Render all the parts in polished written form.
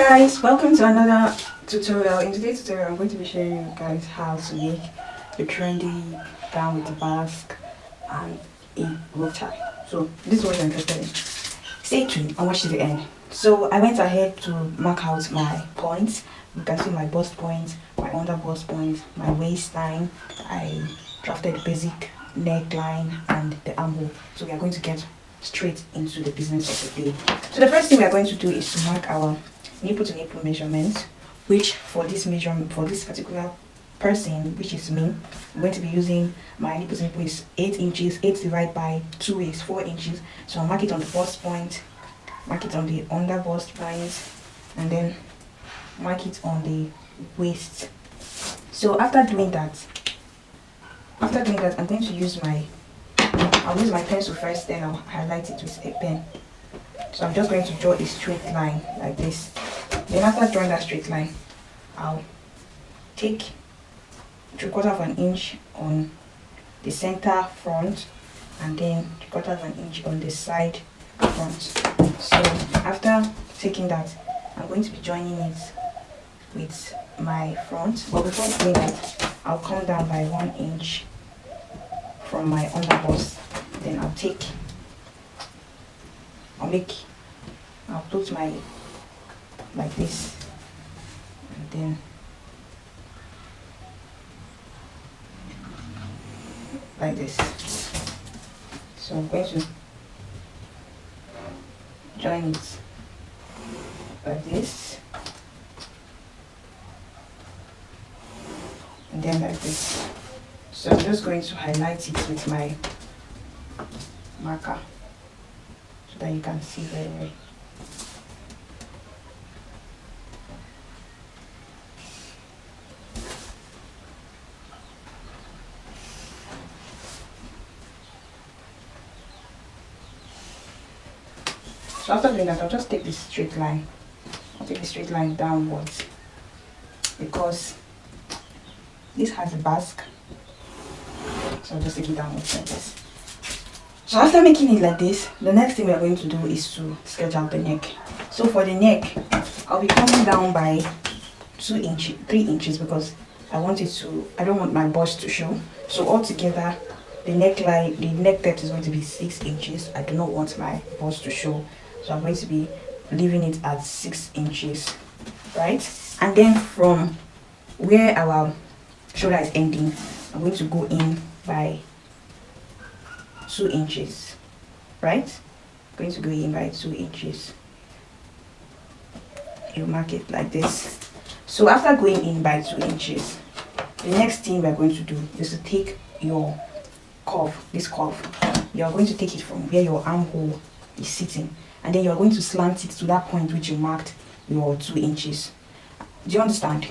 Guys, welcome to another tutorial. In today's tutorial I'm going to be showing you guys how to make the trendy gown with the basque and a rope tie. So this is what you're interested in. Stay tuned and watch to the end. So I went ahead to mark out my points. You can see my bust point, my under bust point, my waistline. I drafted the basic neckline and the armhole. So we are going to get straight into the business of the day. So the first thing we are going to do is to mark our nipple to nipple measurement, which for this measurement, for this particular person, which is me, I'm going to be using my nipple to nipple is 8 inches. 8 divided by 2 is 4 inches. So I'll mark it on the bust point, mark it on the under bust point, and then mark it on the waist. So after doing that, I'm going to use I'll use my pencil first, then I'll highlight it with a pen. So I'm just going to draw a straight line like this. Then after drawing that straight line, I'll take 3/4 of an inch on the center front and then 3/4 of an inch on the side front. So after taking that, I'm going to be joining it with my front. But before doing that, I'll come down by 1 inch from my underbust. Then I'll put my like this, and then like this. So I'm going to join it like this, and then like this. So I'm just going to highlight it with my marker so that you can see very well. So after doing that, I'll just take this straight line. I'll take the straight line downwards because this has a basque. So I'll just take it downwards like this. So after making it like this, the next thing we are going to do is to sketch out the neck. So for the neck, I'll be coming down by 3 inches because I don't want my bust to show. So altogether, the neck depth is going to be 6 inches. I do not want my bust to show. So I'm going to be leaving it at 6 inches, right? And then from where our shoulder is ending, I'm going to go in by 2 inches, right? I'm going to go in by 2 inches. You mark it like this. So after going in by 2 inches, the next thing we're going to do is to take your curve, this curve. You're going to take it from where your armhole is sitting, and then you're going to slant it to that point which you marked your 2 inches. Do you understand?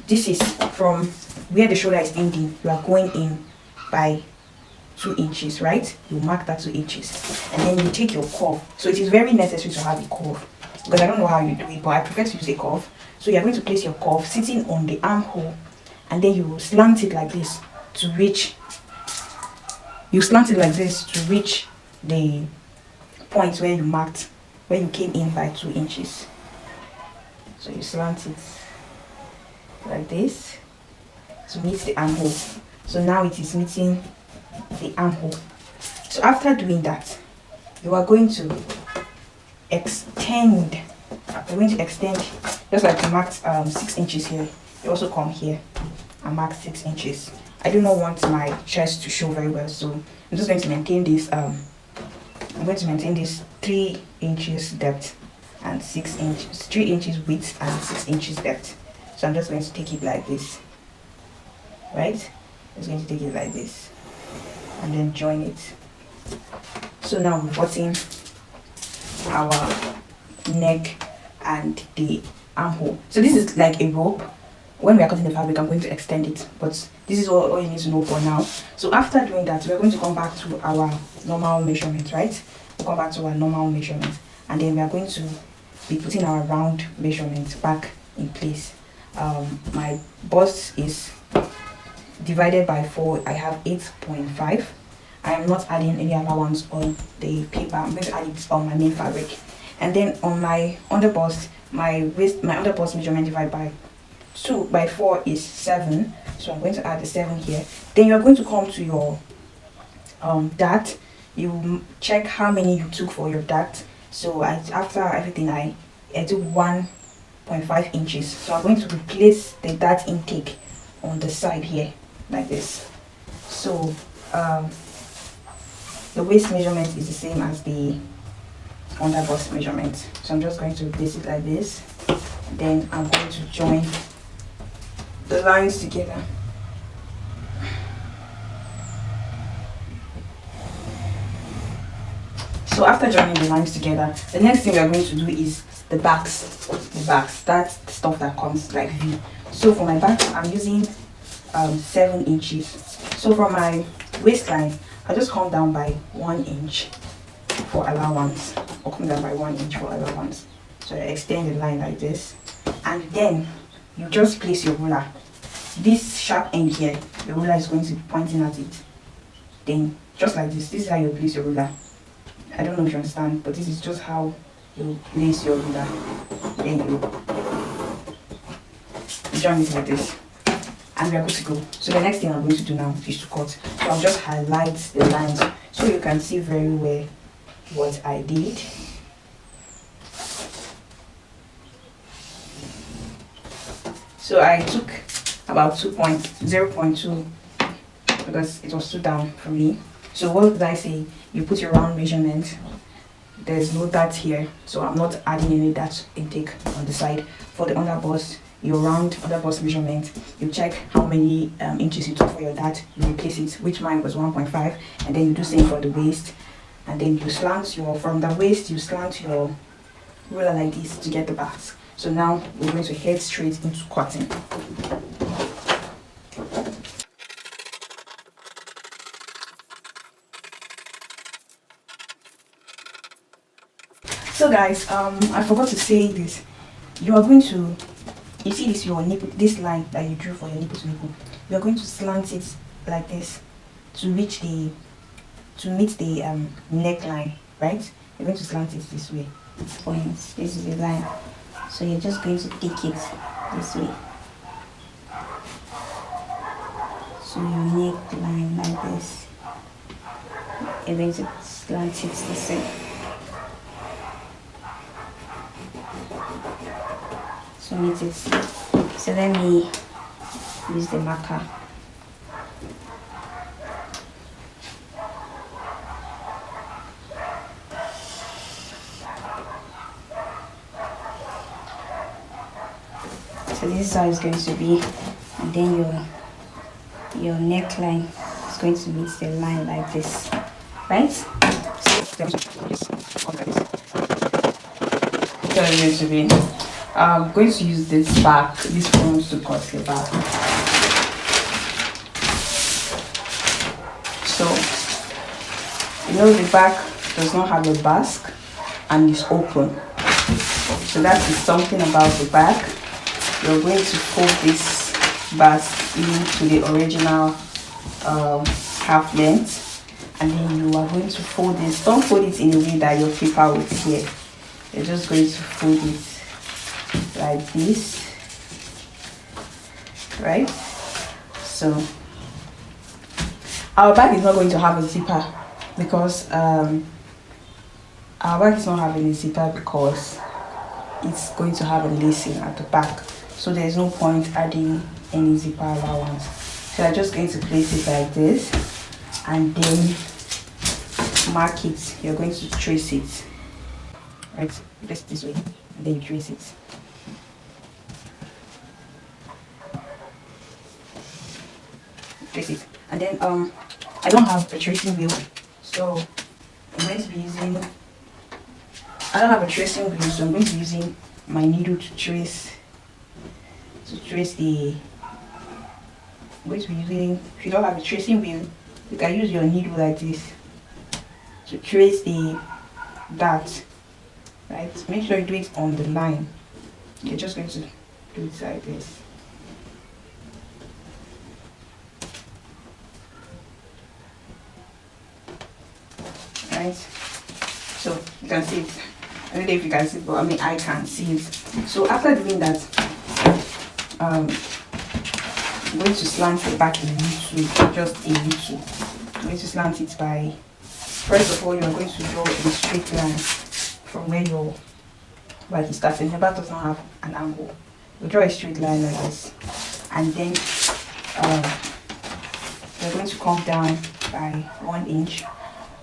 This is from where the shoulder is ending. You are going in by 2 inches, right? You mark that 2 inches, and then you take your curve. So it is very necessary to have a curve because I don't know how you do it, but I prefer to use a curve. So you're going to place your curve sitting on the armhole, and then you slant it like this to reach. You slant it like this to reach the point where you marked, where you came in by 2 inches. So you slant it like this to meet the armhole. So now it is meeting the armhole. So after doing that, you are going to extend. You're going to extend just like you marked 6 inches here. You also come here and mark 6 inches. I do not want my chest to show very well, so I'm just going to maintain this. I'm going to maintain this 3 inches depth and 6 inches, 3 inches width and 6 inches depth. So I'm just going to take it like this, right? I'm just going to take it like this and then join it. So now we're buttoning our neck and the armhole. So this is like a rope. When we are cutting the fabric, I'm going to extend it, but this is all you need to know for now. So after doing that, we're going to come back to our normal measurement, right? We'll come back to our normal measurement, and then we are going to be putting our round measurement back in place. My bust is divided by 4. I have 8.5. I am not adding any allowance on the paper. I'm going to add it on my main fabric. And then on my underbust, my under bust measurement divided by 2 by 4 is 7. So I'm going to add the 7 here. Then you're going to come to your dart. You check how many you took for your dart. So after everything I do 1.5 inches. So I'm going to replace the dart intake on the side here like this. So the waist measurement is the same as the under bust measurement. So I'm just going to place it like this. Then I'm going to join the lines together. So after joining the lines together, the next thing we are going to do is the backs. That's the stuff that comes like V. So for my back, I'm using 7 inches. So from my waistline, I just come down by 1 inch for allowance, or come down by 1 inch for allowance. So I extend the line like this, and then you just place your ruler. This sharp end here, the ruler is going to be pointing at it. Then just like this is how you place your ruler. I don't know if you understand, but this is just how you place your ruler. Then you join it like this, and we are good to go. So the next thing I'm going to do now is to cut. So I'll just highlight the lines so you can see very well what I did. So I took about 0.2 because it was too down for me. So what did I say? You put your round measurement. There's no dart here, so I'm not adding any dart intake on the side. For the under bust, your round under bust measurement, you check how many inches you took for your dart, you replace it, which mine was 1.5, and then you do same for the waist, and then you slant from the waist, you slant your ruler like this to get the backs. So now we're going to head straight into cutting. So guys, I forgot to say this. You are going to, you see this your nipple, this line that you drew for your nipple to nipple. You are going to slant it like this to meet the neckline, right? You're going to slant it this way. Points. This is the line. So you're just going to take it this way. So your neckline like this. You're going to slant it this way. So meet it. So let me use the marker. So this is how it's going to be, and then your neckline is going to meet the line like this, right? So it's going to be. I'm going to use this front to cut the back. So you know the back does not have a basque and is open. So that is something about the back. You're going to fold this basque into the original half length, and then you are going to fold this. Don't fold it in a way that your paper will tear. You're just going to fold it like this, right? So our bag is not going to have a zipper because our bag is not having a zipper because it's going to have a lacing at the back. So there's no point adding any zipper allowance. So I'm just going to place it like this and then mark it. You're going to trace it, right? Place it this way and then you trace it. Trace it. And then I don't have a tracing wheel, so I'm going to be using, I don't have a tracing wheel, so I'm going to be using my needle to trace the, I'm going to be using, if you don't have a tracing wheel, you can use your needle like this to trace the dart, right? Make sure you do it on the line. You're just going to do it like this. Right, so you can see it. I don't know if you can see, but I mean I can see it. So after doing that, I'm going to slant it back a little, just a little. I'm going to slant it by, first of all, you are going to draw a straight line from where your back is starting. Your back does not have an angle. You draw a straight line like this, and then you're going to come down by 1 inch.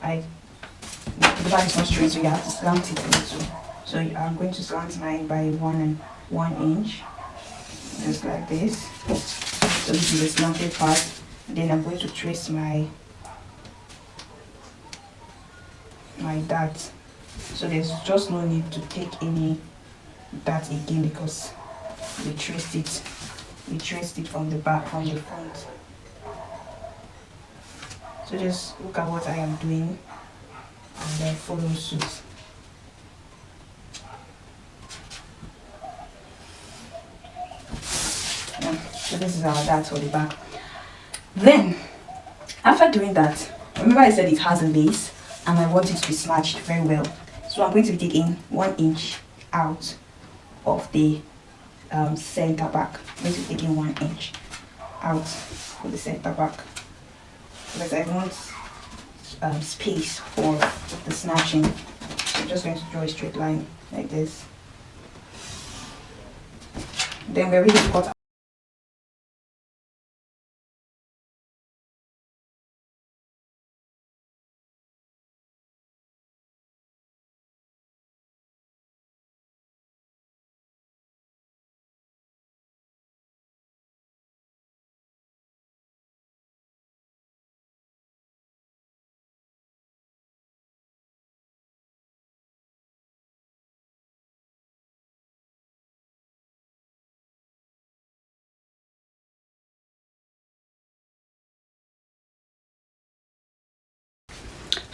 The back is not straight, so you have to slant it a little. So I'm going to slant mine by 1 inch, just like this. So this is the slanted part. Then I'm going to trace my dart. So there's just no need to take any dart again because we traced it from the back, from the front. So just look at what I am doing and then follow suit. So this is our dart for the back. Then after doing that, remember I said it has a lace and I want it to be snatched very well. So I'm going to be taking 1 inch out of the center back. I'm going to be taking 1 inch out for the center back because I want space for the snatching. So I'm just going to draw a straight line like this. Then we're ready to cut.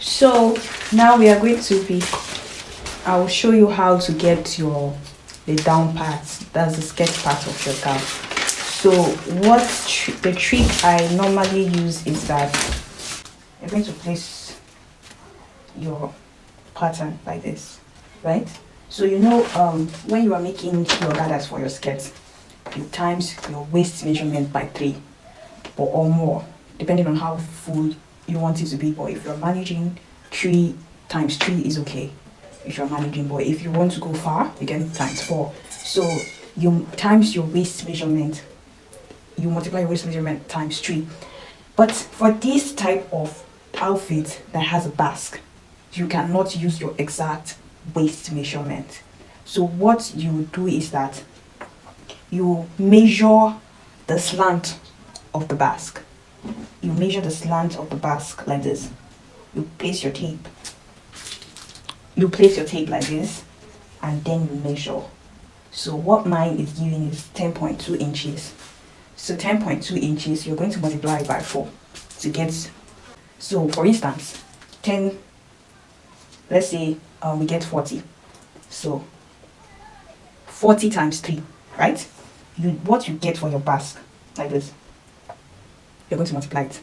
So now we are going to be, I will show you how to get the down part, that's the skirt part of your gown. So the trick I normally use is that you're going to place your pattern like this, right? So you know when you are making your gathers for your skirt, you times your waist measurement by 3 or more, depending on how full you want it to be. But if you're managing 3 times 3 is okay if you're managing, but if you want to go far, you get times 4. So you times your waist measurement, you multiply your waist measurement times 3. But for this type of outfit that has a basque, you cannot use your exact waist measurement. So what you do is that you measure the slant of the basque. You measure the slant of the basque like this. You place your tape. You place your tape like this, and then you measure. So what mine is giving is 10.2 inches. So 10.2 inches, you're going to multiply by 4 to get. So for instance, 10. Let's say we get 40. So 40 times 3, right? What you get for your basque like this, you're going to multiply it.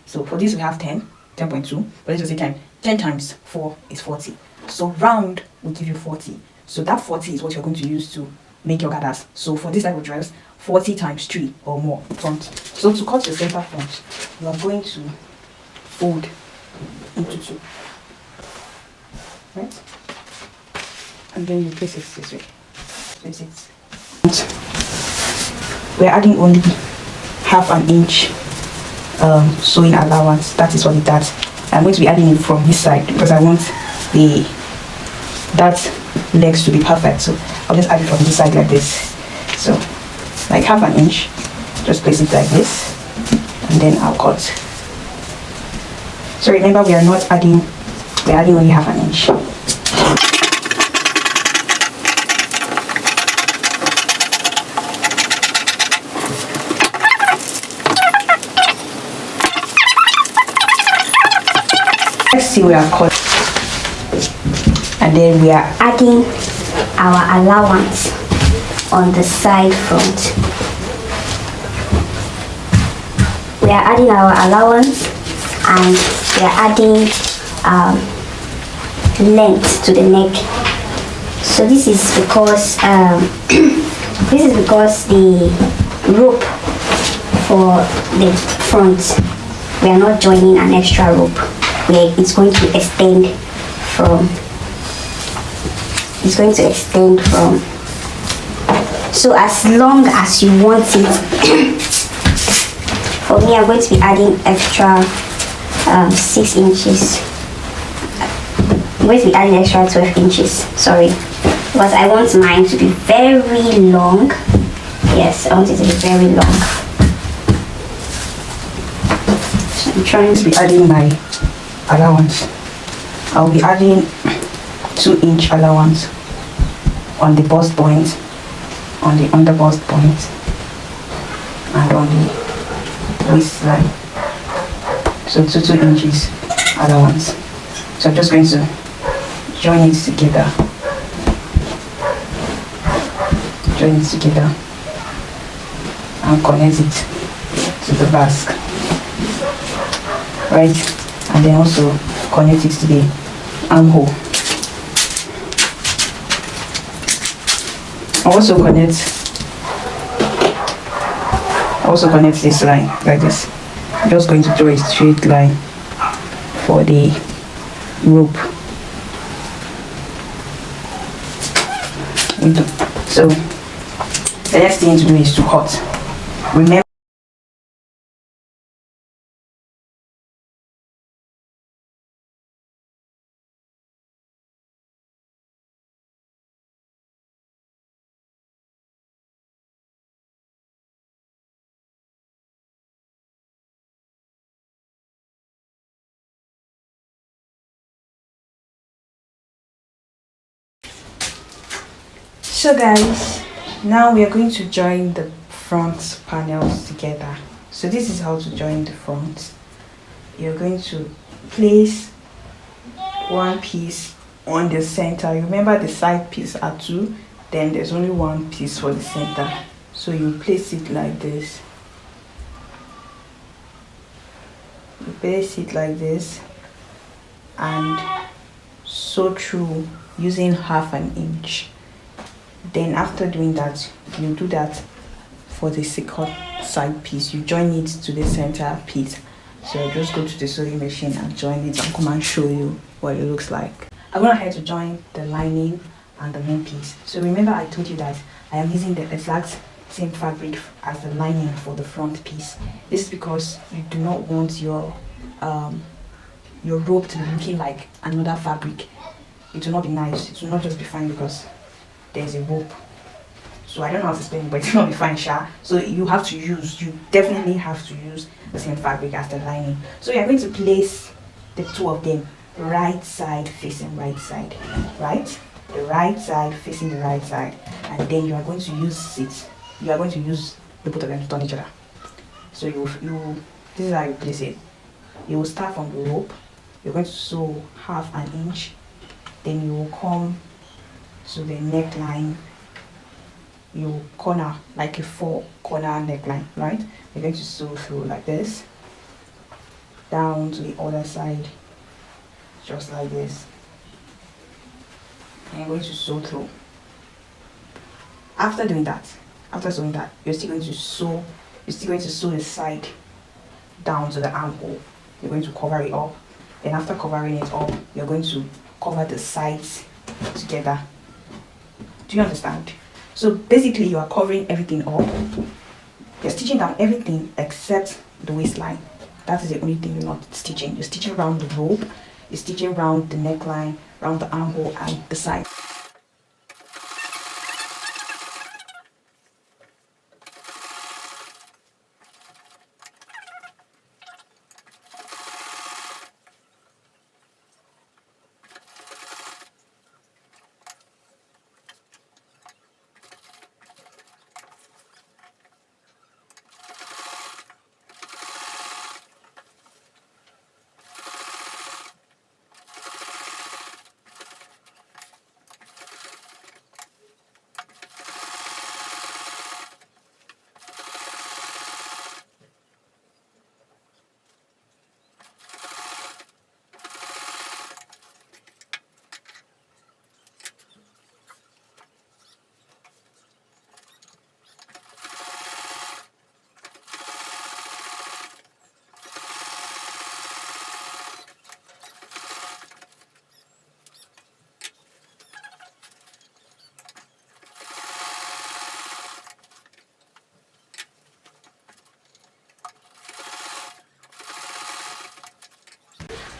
So for this we have 10.2, but let's just say 10. 10 times 4 is 40. So round will give you 40. So that 40 is what you're going to use to make your gathers. So for this type of dress, 40 times 3 or more front. So to cut your center front, you are going to fold into 2. Right? And then you place it this way. Place it. We're adding only half an inch sewing allowance. That is what it does. I'm going to be adding it from this side because I want that legs to be perfect. So I'll just add it from this side like this. So like half an inch, just place it like this, and then I'll cut. So remember, we're adding only half an inch. Let's see, we are cut, and then we are Adding our allowance on the side front. We are adding our allowance and we are adding length to the neck. So this is because the rope for the front, we are not joining an extra rope where it's going to extend from. So as long as you want it. For me, I'm going to be adding extra 6 inches. I'm going to be adding extra 12 inches, sorry, because I want mine to be very long. Yes, I want it to be very long. So I'm trying To be adding my allowance. I'll be adding 2-inch allowance on the bust point, on the under bust point, and on the waistline. So 2 inches allowance. So I'm just going to join it together. And connect it to the basque. Right? And then also connect it to the armhole. I also connect this line like this. I'm just going to draw a straight line for the rope. So the next thing to do is to cut. Remember, so guys, now we are going to join the front panels together. So this is how to join the front. You're going to place one piece on the center. Remember, the side piece are 2, then there's only one piece for the center. So you place it like this. You place it like this and sew through using 1/2 inch. Then after doing that, you do that for the second side piece. You join it to the center piece. So I'll just go to the sewing machine and join it and come and show you what it looks like. I'm going ahead to join the lining and the main piece. So remember, I told you that I am using the exact same fabric as the lining for the front piece. This is because you do not want your rope to be looking like another fabric. It will not be nice. It will not just be fine because there's a rope. So I don't know how to explain it, but it will not be fine, sha. So you definitely have to use the same fabric as the lining. So you're going to place the 2 of them right side facing right side, right? The right side facing the right side, and then you are going to use the both of them to turn each other. So this is how you place it. You will start from the rope. You're going to sew 1/2 inch, then you will come to the neckline. You corner like a 4-corner neckline, right? You're going to sew through like this, down to the other side, just like this, and you're going to sew through. After sewing that, you're still going to sew the side down to the armhole. You're going to cover it up. Then after covering it up, you're going to cover the sides together. Do you understand? So basically, you are covering everything up. You're stitching down everything except the waistline. That is the only thing you're not stitching. You're stitching around the rope, you're stitching around the neckline, around the armhole and the side.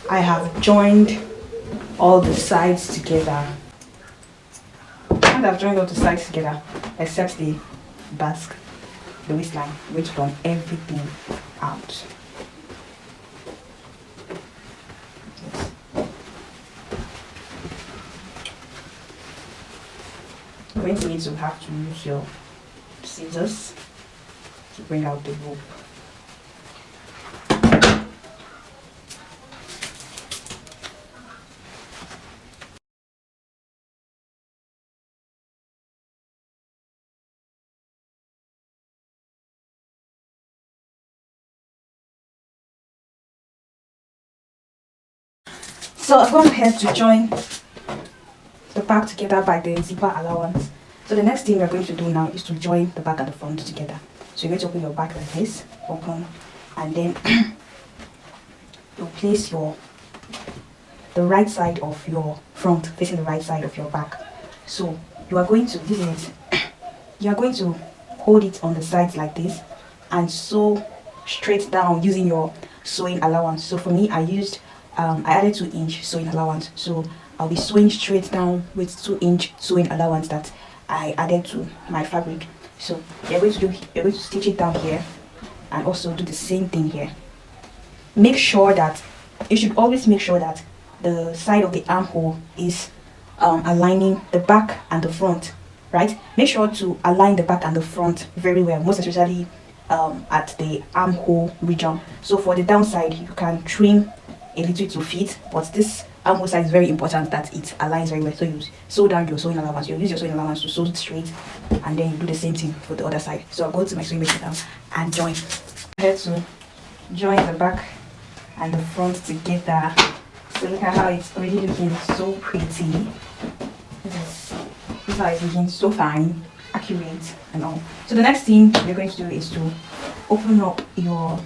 I have joined all the sides together. And I've joined all the sides together except the basque, the waistline, which from everything out. You're going to need to have to use your scissors to bring out the rope. So I've gone ahead to join the back together by the zipper allowance. So the next thing we're going to do now is to join the back and the front together. So you're going to open your back like this, open, and then you place the right side of your front facing the right side of your back. So you are going to, this is it, you are going to hold it on the sides like this and sew straight down using your sewing allowance. So for me, I added 2-inch sewing allowance, so I'll be sewing straight down with 2-inch sewing allowance that I added to my fabric. So you're going to stitch it down here and also do the same thing here. Make sure that you should always make sure that the side of the armhole is aligning the back and the front, right? Make sure to align the back and the front very well, most especially at the armhole region. So for the downside, you can trim a little to fit, but this armhole side is very important that it aligns very well. So you sew down your sewing allowance, you use your sewing allowance to sew it straight, and then you do the same thing for the other side. So I'll go to my sewing machine now and join. Head to join the back and the front together. So look at how it's already looking so pretty. This is how it's looking, so fine, accurate and all. So the next thing we're going to do is to open up your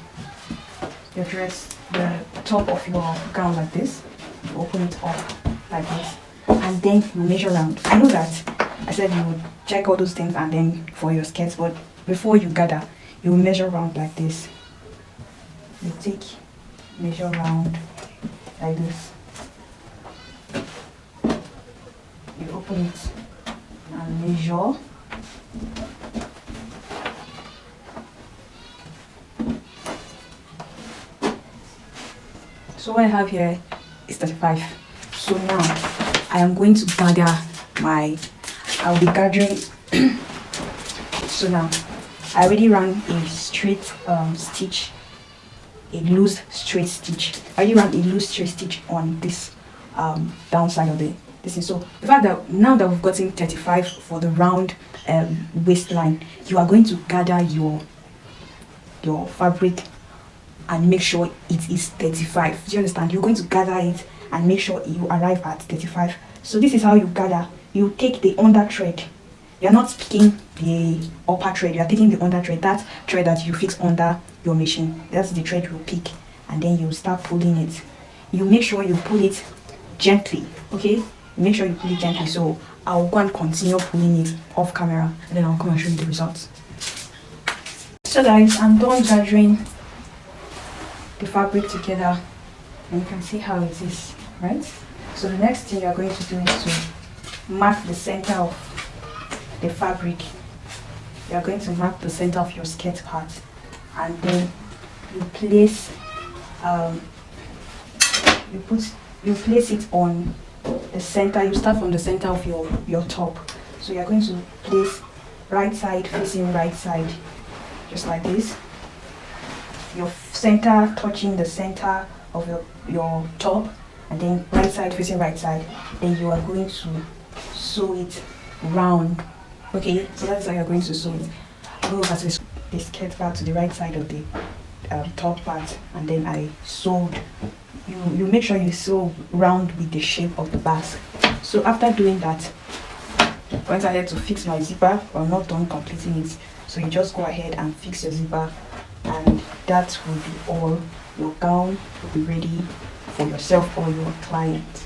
dress, the top of your gown like this. You open it up like this, and then you measure round. I know that I said you would check all those things and then for your skirts, but before you gather, you measure round like this. You measure round like this. You open it and measure. So what I have here is 35. So now I am going to gather I'll be gathering. So now I already ran a straight stitch, a loose straight stitch. I already ran a loose straight stitch on this downside of this thing. So the fact that now that we've gotten 35 for the round waistline, you are going to gather your fabric and make sure it is 35. Do you understand? You're going to gather it and make sure you arrive at 35. So this is how you gather. You take the under thread. You're not picking the upper thread, you are taking the under thread, that thread that you fix under your machine. That's the thread you pick, and then you start pulling it. You make sure you pull it gently, okay? Make sure you pull it gently. So I'll go and continue pulling it off camera, and then I'll come and show you the results. So guys, I'm done gathering the fabric together, and you can see how it is, right? So the next thing you're going to do is to mark the center of the fabric. You're going to mark the center of your skirt part, and then you place you place it on the center. You start from the center of your top. So you're going to place right side facing right side, just like this. Your center touching the center of your top, and then right side facing right side. Then you are going to sew it round. Okay, so that's how you're going to sew it. Go over to the skirt part to the right side of the top part, and then I sewed. You make sure you sew round with the shape of the basque. So after doing that, once I had to fix my zipper, I'm not done completing it. So you just go ahead and fix your zipper, and that will be all. Your gown will be ready for yourself or your client.